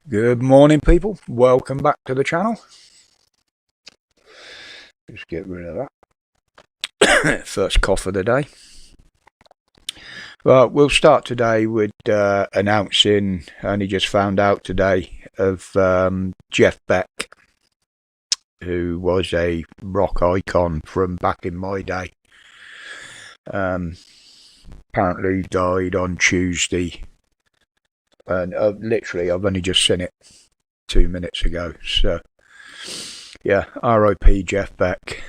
Good morning, people. Welcome back to the channel. Just get rid of that. First cough of the day. Well, we'll start today with announcing, only just found out today, of Jeff Beck, who was a rock icon from back in my day. Apparently died on Tuesday. And literally, I've only just seen it 2 minutes ago. So, yeah, R.I.P. Jeff Beck.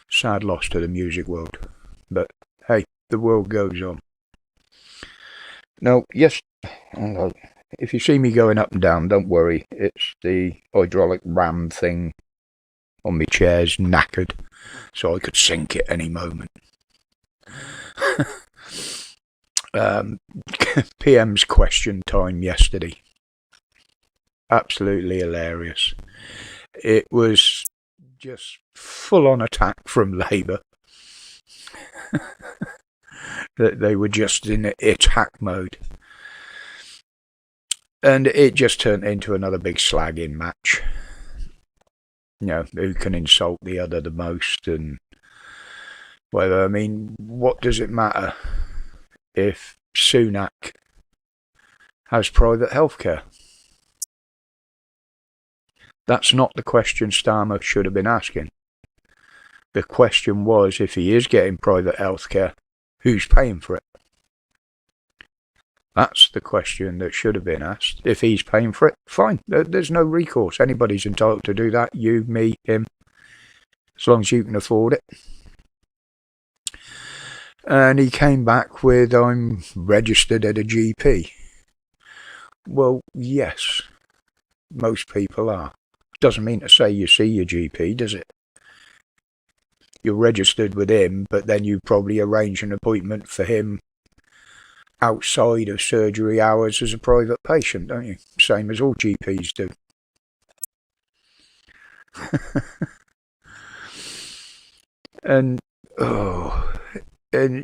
Sad loss to the music world. But hey, the world goes on. Now, yes, if you see me going up and down, don't worry. It's the hydraulic ram thing on my chair's knackered, so I could sink at any moment. PM's question time yesterday. Absolutely hilarious. It was just full-on attack from Labour. That they were just in attack mode. And it just turned into another big slagging match. You know, who can insult the other the most, and whether, I mean, what does it matter if Sunak has private healthcare? That's not the question Starmer should have been asking. The question was, if he is getting private healthcare, who's paying for it? That's the question that should have been asked. If he's paying for it, fine. There's no recourse. Anybody's entitled to do that. You, me, him. As long as you can afford it. And he came back with, I'm registered at a GP. Well, yes. Most people are. Doesn't mean to say you see your GP, does it? You're registered with him, but then you probably arrange an appointment for him outside of surgery hours as a private patient, don't you? Same as all GPs do. and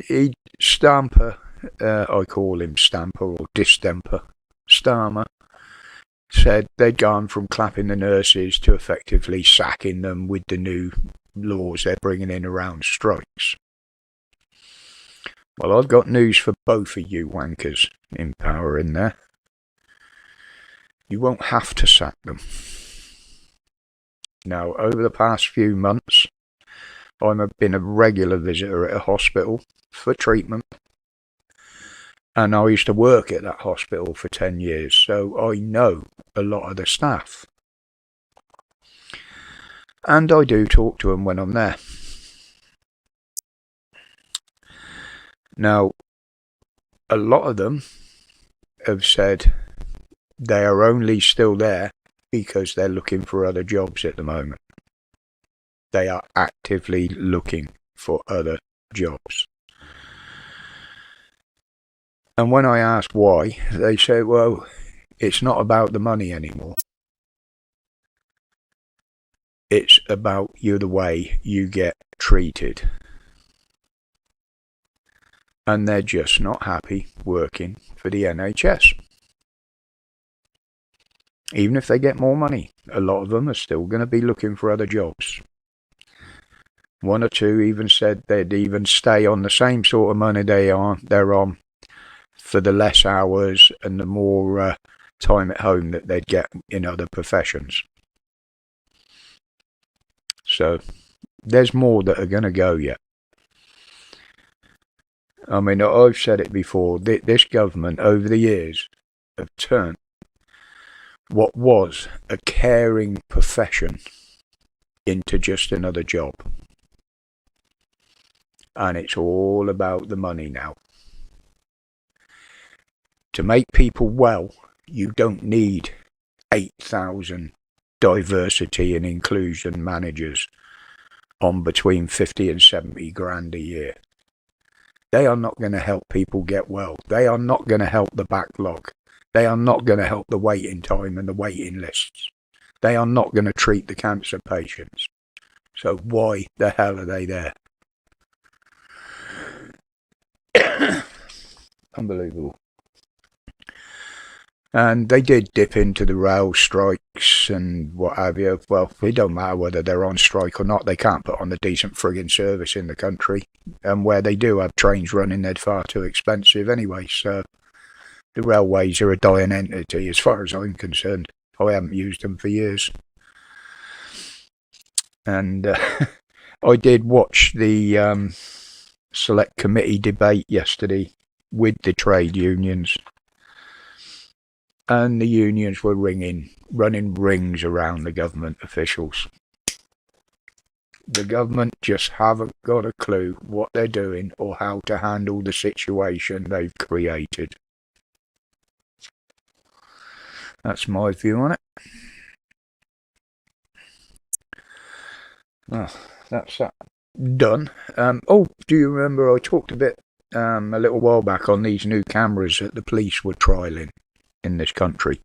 he Stamper, I call him Stamper or Distemper, Starmer, said they'd gone from clapping the nurses to effectively sacking them with the new laws they're bringing in around strikes. Well, I've got news for both of you wankers in power in there. You won't have to sack them. Now, over the past few months, I've been a regular visitor at a hospital for treatment. And I used to work at that hospital for 10 years, so I know a lot of the staff. And I do talk to them when I'm there. Now, a lot of them have said they are only still there because they're looking for other jobs at the moment. They are actively looking for other jobs. And when I ask why, they say, well, it's not about the money anymore. It's about the way you get treated. And they're just not happy working for the NHS. Even if they get more money, a lot of them are still going to be looking for other jobs. One or two even said they'd even stay on the same sort of money they're on for the less hours and the more time at home that they'd get in other professions. So there's more that are going to go yet. I mean, I've said it before, this government over the years have turned what was a caring profession into just another job. And it's all about the money now. To make people well, you don't need 8,000 diversity and inclusion managers on between 50 and 70 grand a year. They are not going to help people get well. They are not going to help the backlog. They are not going to help the waiting time and the waiting lists. They are not going to treat the cancer patients. So why the hell are they there? Unbelievable. And they did dip into the rail strikes and what have you. Well, it don't matter whether they're on strike or not. They can't put on a decent frigging service in the country. And where they do have trains running, they're far too expensive anyway. So the railways are a dying entity as far as I'm concerned. I haven't used them for years. And I did watch the select committee debate yesterday with the trade unions. And the unions were running rings around the government officials. The government just haven't got a clue what they're doing or how to handle the situation they've created. That's my view on it. Well, that's that done. Oh, do you remember I talked a bit a little while back on these new cameras that the police were trialling in this country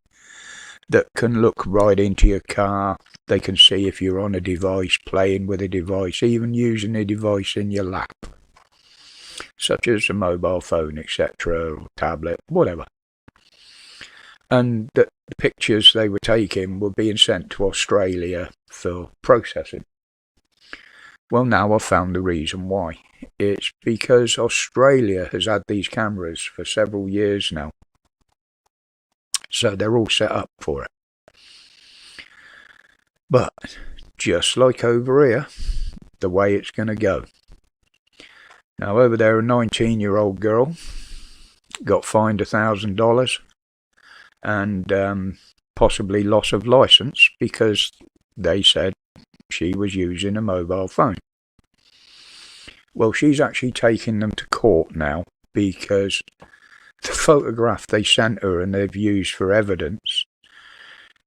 that can look right into your car. They can see if you're on a device, playing with a device, even using a device in your lap, such as a mobile phone, etc., or tablet, whatever. And the pictures they were taking were being sent to Australia for processing. Well, now I've found the reason why. It's because Australia has had these cameras for several years now. So they're all set up for it. But just like over here, the way it's going to go. Now over there, a 19-year-old girl got fined $1,000 and possibly loss of license because they said she was using a mobile phone. Well, she's actually taking them to court now because the photograph they sent her and they've used for evidence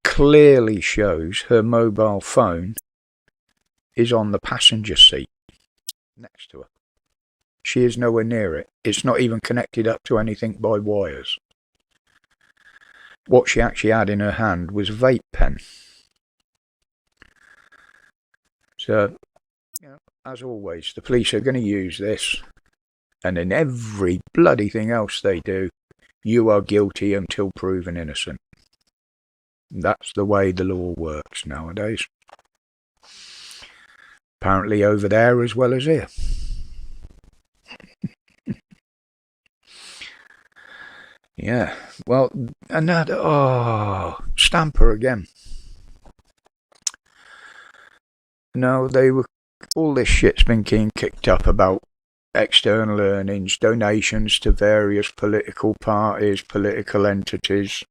clearly shows her mobile phone is on the passenger seat next to her. She is nowhere near it. It's not even connected up to anything by wires. What she actually had in her hand was a vape pen. So, as always, the police are going to use this, and in every bloody thing else they do, you are guilty until proven innocent. That's the way the law works nowadays. Apparently over there as well as here. Yeah, well, another, Stamper again. No, all this shit's been kicked up about external earnings, donations to various political parties, political entities.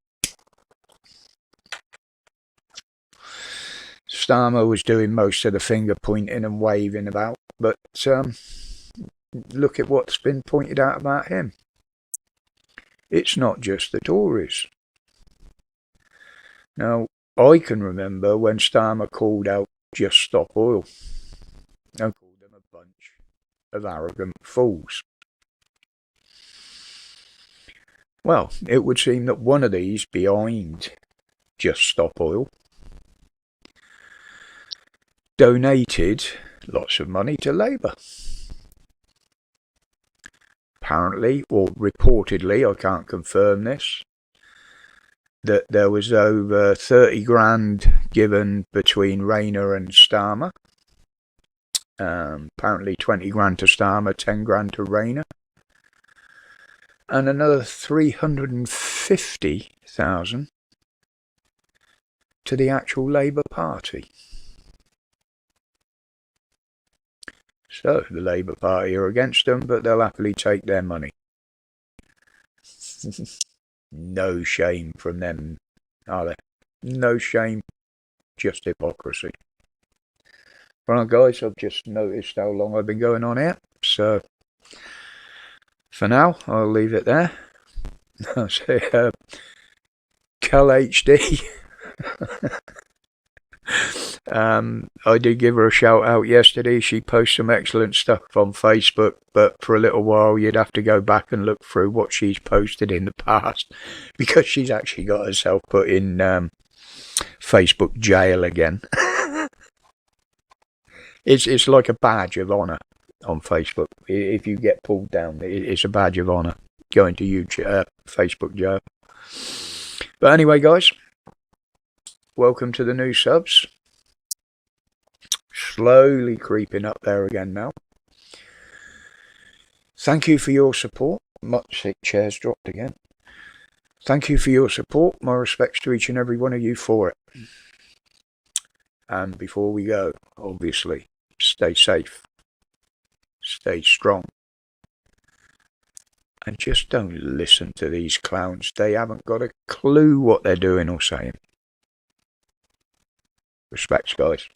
Starmer was doing most of the finger pointing and waving about, but look at what's been pointed out about him. It's not just the Tories. Now, I can remember when Starmer called out Just Stop Oil and called them a bunch of arrogant fools. Well, it would seem that one of these behind Just Stop Oil donated lots of money to Labour. Apparently, or reportedly, I can't confirm this, that there was over 30 grand given between Rayner and Starmer. Apparently 20 grand to Starmer, 10 grand to Rayner. And another 350,000 to the actual Labour Party. So the Labour Party are against them, but they'll happily take their money. No shame from them, are there? No shame, just hypocrisy. Right, guys, I've just noticed how long I've been going on here, so for now, I'll leave it there. I'll say, Cal HD. I did give her a shout out yesterday. She posts some excellent stuff on Facebook, but for a little while you'd have to go back and look through what she's posted in the past, because she's actually got herself put in Facebook jail again. It's like a badge of honour on Facebook. If you get pulled down, it's a badge of honour going to YouTube, Facebook jail. But anyway, guys, welcome to the new subs. Slowly creeping up there again now. Thank you for your support. Much chairs dropped again. Thank you for your support. My respects to each and every one of you for it. And before we go, obviously, stay safe, stay strong, and just don't listen to these clowns. They haven't got a clue what they're doing or saying. Respects, guys.